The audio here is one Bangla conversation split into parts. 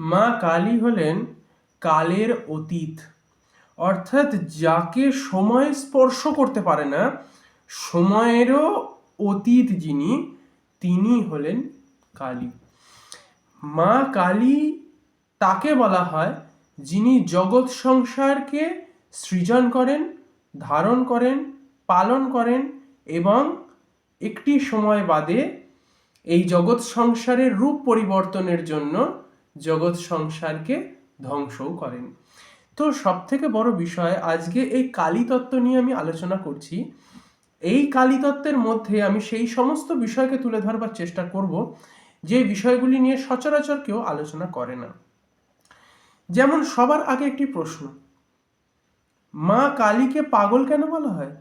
মা কালী হলেন কালের অতীত, অর্থাৎ যাকে সময় স্পর্শ করতে পারে না, সময়েরও অতীত যিনি, তিনি হলেন কালী। মা কালী তাকে বলা হয় যিনি জগৎ সংসারকে সৃজন করেন, ধারণ করেন, পালন করেন এবং একটি সময় বাদে এই জগৎ সংসারের রূপ পরিবর্তনের জন্য জগৎ সংসারকে ধ্বংসও করেন। তো সব থেকে বড় বিষয়, আজকে এই কালী তত্ত্ব নিয়ে আমি আলোচনা করছি। এই কালী তত্ত্বের মধ্যে আমি সেই সমস্ত বিষয়কে তুলে ধরবার চেষ্টা করব যে বিষয়গুলি নিয়ে সচরাচর কেউ আলোচনা করে না। যেমন সবার আগে একটি প্রশ্ন, মা কালীকে পাগল কেন বলা হয়?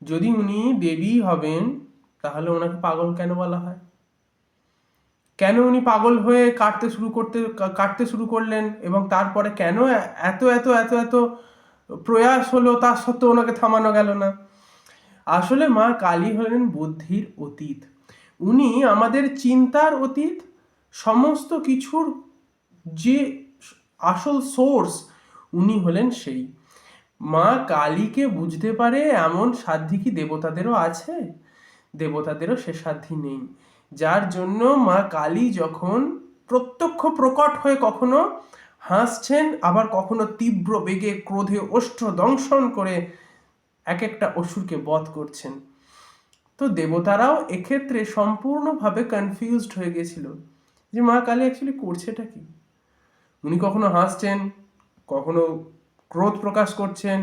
যদি উনি দেবী হবেন তাহলে ওনাকে পাগল কেন বলা হয়? কেন উনি পাগল হয়ে কাটতে শুরু করলেন এবং তারপরে কেন এত এত এত এত প্রয়াস হলো, তা সত্ত্বেও ওনাকে থামানো গেল না? আসলে মা কালী হলেন বুদ্ধির অতীত। উনি আমাদের চিন্তার অতীত, সমস্ত কিছুর যে আসল সোর্স উনি হলেন সেই। মা কালীকে বুঝতে পারে এমন সাধ্য কি দেবতাদেরও আছে? দেবতাদেরও সে সাধ্য নেই। যার জন্য মা কালী যখন প্রত্যক্ষ প্রকট হয়ে কখনো হাসছেন, আবার কখনো তীব্র বেগে ক্রোধে ওষ্ঠ দংশন করে এক একটা অসুরকে বধ করছেন, তো দেবতারাও এক্ষেত্রে সম্পূর্ণভাবে কনফিউজড হয়ে গেছিল যে মা কালী অ্যাকচুয়ালি করছেটা কি। উনি কখনো হাসছেন, কখনো ক্রোধ প্রকাশ করছেন,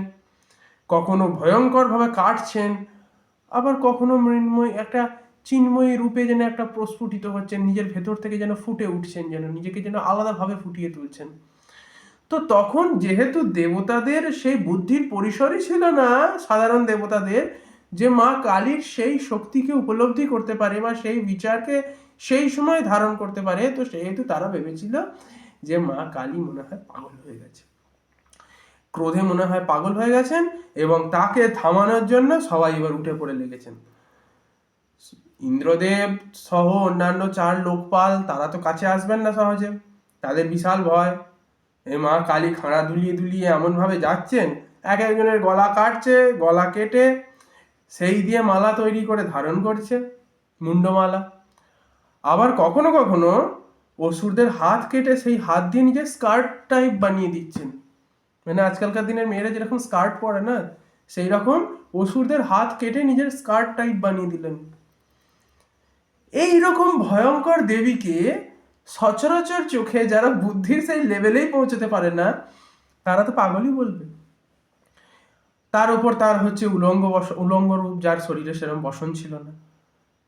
কখনো ভয়ঙ্করভাবে কাটছেন, আবার কখনো মৃন্ময় একটা চিন্ময়ী রূপে যেন একটা প্রস্ফুটিত হচ্ছেন, নিজের ভেতর থেকে যেন ফুটে উঠছেন, যেন নিজেকে যেন আলাদাভাবে ফুটিয়ে তুলছেন। তো তখন যেহেতু দেবতাদের সেই বুদ্ধির পরিসরই ছিল না সাধারণ দেবতাদের, যে মা কালীর সেই শক্তিকে উপলব্ধি করতে পারে বা সেই বিচারকে সেই সময় ধারণ করতে পারে, তো সেহেতু তারা ভেবেছিল যে মা কালী মনে হয় পাগল হয়ে গেছে, ক্রোধে মনে হয় পাগল হয়ে গেছেন এবং তাকে থামানোর জন্য সবাই এবার উঠে পড়ে লেগেছেন। ইন্দ্রদেব সহ অন্যান্য 4 লোকপাল তারা তো কাছে আসবেন না সহজে, তাদের বিশাল ভয়। এই মা কালী খাঁড়া দুলিয়ে দুলিয়ে এমনভাবে যাচ্ছেন, এক একজনের গলা কাটছে, গলা কেটে সেই দিয়ে মালা তৈরি করে ধারণ করছে, মুন্ডমালা। আবার কখনো কখনো অসুরদের হাত কেটে সেই হাত দিয়ে নিজের স্কার্ট টাইপ বানিয়ে দিচ্ছেন। মানে আজকালকার দিনের মেয়েরা যেরকম স্কার্ট পরে না, সেই রকম অসুরদের হাত কেটে নিজের স্কার্ট টাইপ বানিয়ে দিলেন। এই রকম ভয়ঙ্কর দেবীকে সচরাচর চোখে যারা বুদ্ধির সেই লেভেলেই পৌঁছতে পারে না, তারা তো পাগলই বলবে। তার উপর তার হচ্ছে উলঙ্গ রূপ, যার শরীরে সেরকম বসন ছিল না।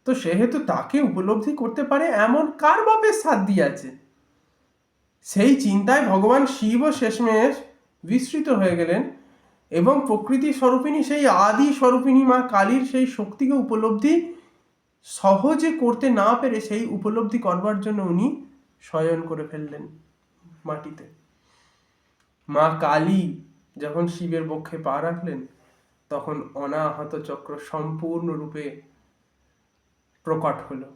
তো সেহেতু তাকে উপলব্ধি করতে পারে এমন কার বাপের সাধ্য আছে? সেই চিন্তায় ভগবান শিব ও শেষমেশ বিস্মৃত হয়ে গেলেন এবং প্রকৃতি স্বরূপিণী সেই আদি স্বরূপিণী মা কালীর সেই শক্তিকে উপলব্ধি সহজে করতে না পেরে সেই উপলব্ধি করবার জন্য উনি শয়ন করে ফেললেন মাটিতে। মা কালী যখন শিবের বক্ষে পা রাখলেন, তখন অনাহত চক্র সম্পূর্ণরূপে প্রকট হলো,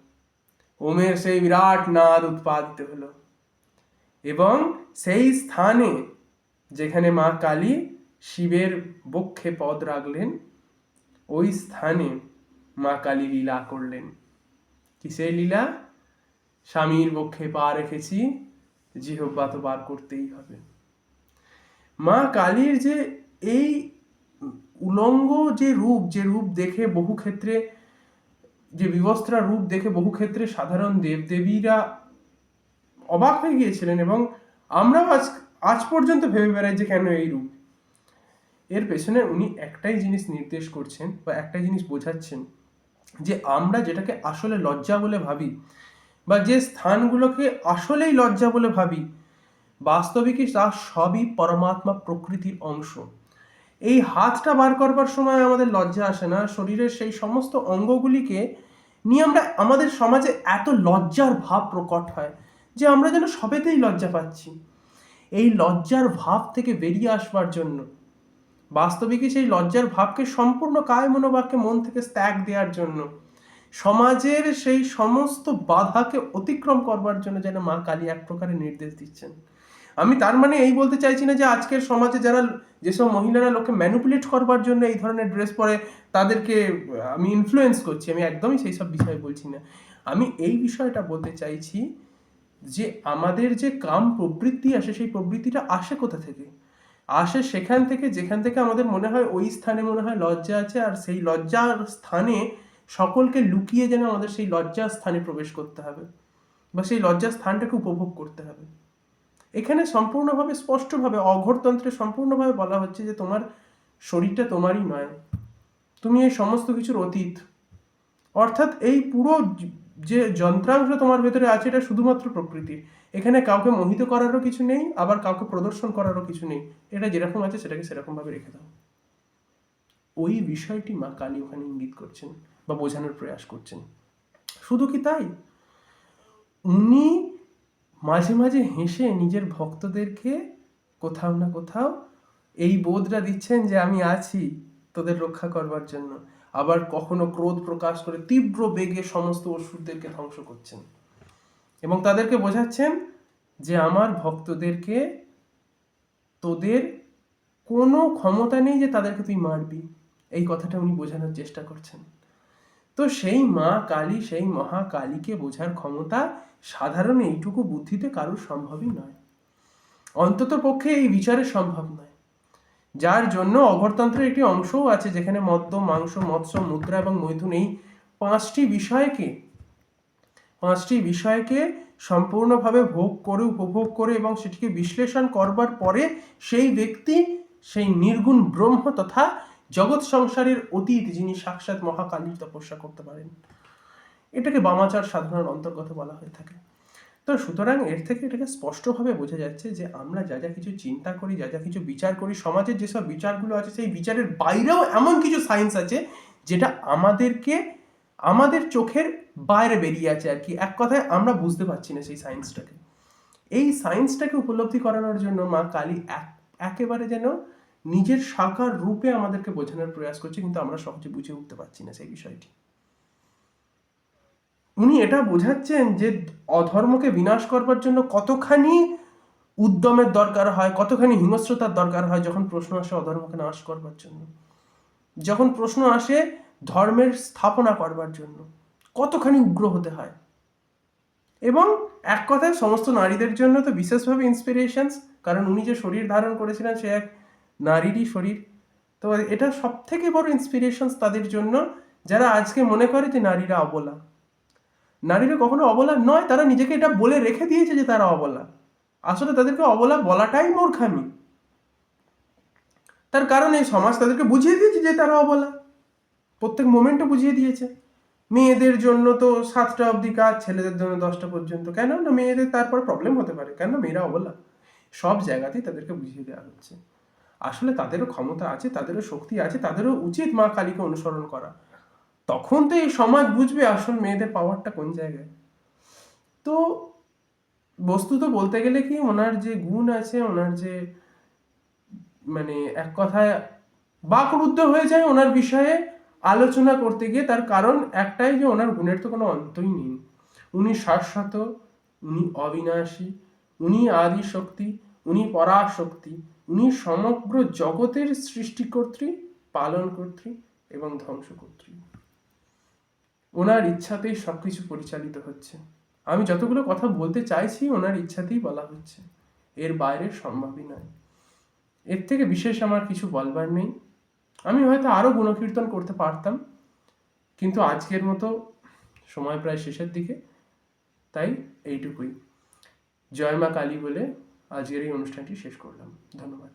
ওমের সেই বিরাট নাদ উৎপাদিত হলো এবং সেই স্থানে যেখানে মা কালী শিবের বক্ষে পদ রাখলেন, ওই স্থানে মা কালী লীলা করলেন। কিসের লীলা? স্বামীর বক্ষে পা রেখেছি, জিহ্বা তো বার করতেই হবে। মা কালীর যে এই উলঙ্গ যে রূপ দেখে বহু ক্ষেত্রে, যে বিবস্ত্রা রূপ দেখে বহু ক্ষেত্রে সাধারণ দেবদেবীরা অবাক হয়ে গিয়েছিলেন এবং আমরাও আজ পর্যন্ত ভেবে বেড়াই যে কেন এই রূপ। এর পেছনে উনি একটাই জিনিস নির্দেশ করছেন বা একটাই জিনিস বোঝাচ্ছেন, যে আমরা যেটাকে আসলে লজ্জা বলে ভাবি বা যে স্থানগুলোকে আসলেই লজ্জা বলে ভাবি, বাস্তবিকই তা সবই পরমাত্মা প্রকৃতির অংশ। এই হাতটা বার করবার সময় আমাদের লজ্জা আসে না, শরীরের সেই সমস্ত অঙ্গগুলিকে নিয়ে আমরা আমাদের সমাজে এত লজ্জার ভাব প্রকট হয় যে আমরা যেন সবেতেই লজ্জা পাচ্ছি। এই লজ্জার ভাব থেকে বেরিয়ে আসবার জন্য, বাস্তবিকই সেই লজ্জার ভাবকে সম্পূর্ণ কায় মনোবাক্যে মন থেকে ত্যাগ দেওয়ার জন্য সমাজের সেই সমস্ত বাধাকে অতিক্রম করবার জন্য যেন মা কালী এক প্রকারের নির্দেশ দিচ্ছেন। আমি তার মানে এই বলতে চাইছি না যে আজকের সমাজে যারা যেসব মহিলারা লোককে ম্যানিপুলেট করবার জন্য এই ধরনের ড্রেস পরে তাদেরকে আমি ইনফ্লুয়েন্স করছি, আমি একদমই সেই সব বিষয়ে বলছি না। আমি এই বিষয়টা বলতে চাইছি যে আমাদের যে কাম প্রবৃত্তি আসে, সেই প্রবৃত্তিটা আসে কোথা থেকে? আসে সেখান থেকে যেখান থেকে আমাদের মনে হয় ওই স্থানে মনে হয় লজ্জা আছে, আর সেই লজ্জার স্থানে সকলকে লুকিয়ে যেন আমাদের সেই লজ্জার স্থানে প্রবেশ করতে হবে বা সেই লজ্জার স্থানটাকে উপভোগ করতে হবে। এখানে সম্পূর্ণভাবে স্পষ্টভাবে অঘোরতন্ত্রে সম্পূর্ণভাবে বলা হচ্ছে যে তোমার শরীরটা তোমারই নয়, তুমি এই সমস্ত কিছুর অতীত। অর্থাৎ এই পুরো যে যন্ত্রাংশ তোমার ভেতরে আছে এটা শুধুমাত্র প্রকৃতির। এখানে কাউকে মোহিত করারও কিছু নেই, আবার কাউকে প্রদর্শন করারও কিছু নেই। এটা যেরকম আছে সেটাকে সেরকম ভাবে রেখে দাও। ওই বিষয়টি মা কালী ওখানে ইঙ্গিত করছেন বা বোঝানোর প্রয়াস করছেন। শুধু কি তাই, উনি মাঝে মাঝে হেসে নিজের ভক্তদেরকে কোথাও না কোথাও এই বোধটা দিচ্ছেন যে আমি আছি তোদের রক্ষা করবার জন্য। আবার কখনো ক্রোধ প্রকাশ করে তীব্র বেগে সমস্ত অসুরদেরকে ধ্বংস করছেন এবং তাদেরকে বোঝাচ্ছেন যে আমার ভক্তদেরকে তোদের কোনো ক্ষমতা নেই যে তাদেরকে তুই মারবি, এই কথাটা উনি বোঝানোর চেষ্টা করছেন। তো সেই মা কালী, সেই মহাকালীকে বোঝার ক্ষমতা সাধারণ এইটুকু বুদ্ধিতে কারোর সম্ভবই নয়, অন্তত পক্ষে এই বিচারে সম্ভব নয়। যার জন্য অঘরতন্ত্রের একটি অংশও আছে যেখানে মদ্য, মাংস, মৎস্য, মুদ্রা এবং মৈথুন এই পাঁচটি বিষয়কে সম্পূর্ণভাবে ভোগ করে, উপভোগ করে এবং সেটিকে বিশ্লেষণ করবার পরে সেই ব্যক্তি সেই নির্গুণ ব্রহ্ম তথা জগৎ সংসারের অতীত যিনি সাক্ষাৎ মহাকালীর তপস্যা করতে পারেন। এটাকে বামাচার সাধনার অন্তর্গত বলা হয়ে থাকে। তো সুতরাং এর থেকে এটাকে স্পষ্টভাবে বোঝা যাচ্ছে যে আমরা যা যা কিছু চিন্তা করি, যা যা কিছু বিচার করি, সমাজের যেসব বিচারগুলো আছে সেই বিচারের বাইরেও এমন কিছু সায়েন্স আছে যেটা আমাদের চোখের বাইরে বেরিয়ে আছে আর কি। এক কথায় আমরা বুঝতে পারছি না সেই সায়েন্সটাকে। এই সায়েন্সটাকে উপলব্ধি করানোর জন্য মা কালী একেবারে যেন নিজের সাকার রূপে আমাদেরকে বোঝানোর প্রয়াস করছে, কিন্তু আমরা সহজে বুঝে উঠতে পারছি না সেই বিষয়টি। উনি এটা বোঝাচ্ছেন যে অধর্মকে বিনাশ করবার জন্য কতখানি উদ্যমের দরকার হয়, কতখানি হিংস্রতার দরকার হয় যখন প্রশ্ন আসে অধর্মকে নাশ করবার জন্য, যখন প্রশ্ন আসে ধর্মের স্থাপনা করবার জন্য কতখানি উগ্র হতে হয়। এবং এক কথায় সমস্ত নারীদের জন্য তো বিশেষভাবে ইন্সপিরেশনস, কারণ উনি যে শরীর ধারণ করেছিলেন সে এক নারীরই শরীর। তো এটা সব থেকে বড় ইন্সপিরেশনস তাদের জন্য যারা আজকে মনে করে যে নারীরা অবলা। নারীরা কখনো অবলা নয়, তারা নিজেকে এটা বলে রেখে দিয়েছে যে তারা অবলা। আসলে তাদেরকে অবলা বলাটাই মূর্খামি। তার কারণ এই সমাজ তাদেরকে বুঝিয়ে দিয়েছে যে তারা অবলা, প্রত্যেক মোমেন্টে বুঝিয়ে দিয়েছে। মেয়েদের জন্য তো 7টা অবধি কাজ, ছেলেদের জন্য 10টা পর্যন্ত। কেন না মেয়েদের তারপর প্রবলেম হতে পারে, কেন মেয়েরা অবলা, সব জায়গাতেই তাদেরকে বুঝিয়ে দেওয়া হচ্ছে। আসলে তাদেরও ক্ষমতা আছে, তাদেরও শক্তি আছে, তাদেরও উচিত মা কালীকে অনুসরণ করা। তখন তো এই সমাজ বুঝবে আসল মেয়েদের পাওয়ারটা কোন জায়গায়। তো বস্তুত বলতে গেলে কি, ওনার যে গুণ আছে, ওনার যে মানে এক কথায় বাকরুদ্ধ হয়ে যায় ওনার বিষয়ে আলোচনা করতে গিয়ে। তার কারণ একটাই যে ওনার গুণের তো কোনো অন্তই নেই। উনি শাশ্বত, উনি অবিনাশী, উনি আদি শক্তি, উনি পরাশক্তি, উনি সমগ্র জগতের সৃষ্টিকর্ত্রী, পালনকর্ত্রী এবং ধ্বংসকর্ত্রী। ওনার ইচ্ছাতেই সবকিছু পরিচালিত হচ্ছে। আমি যতগুলো কথা বলতে চাইছি ওনার ইচ্ছাতেই বলা হচ্ছে, এর বাইরে সম্ভবই নয়। এর থেকে বিশেষ আমার কিছু বলবার নেই। আমি হয়তো আরও গুণকীর্তন করতে পারতাম, কিন্তু আজকের মতো সময় প্রায় শেষের দিকে, তাই এইটুকুই। জয় মা কালী বলে আজকের এই অনুষ্ঠানটি শেষ করলাম। ধন্যবাদ।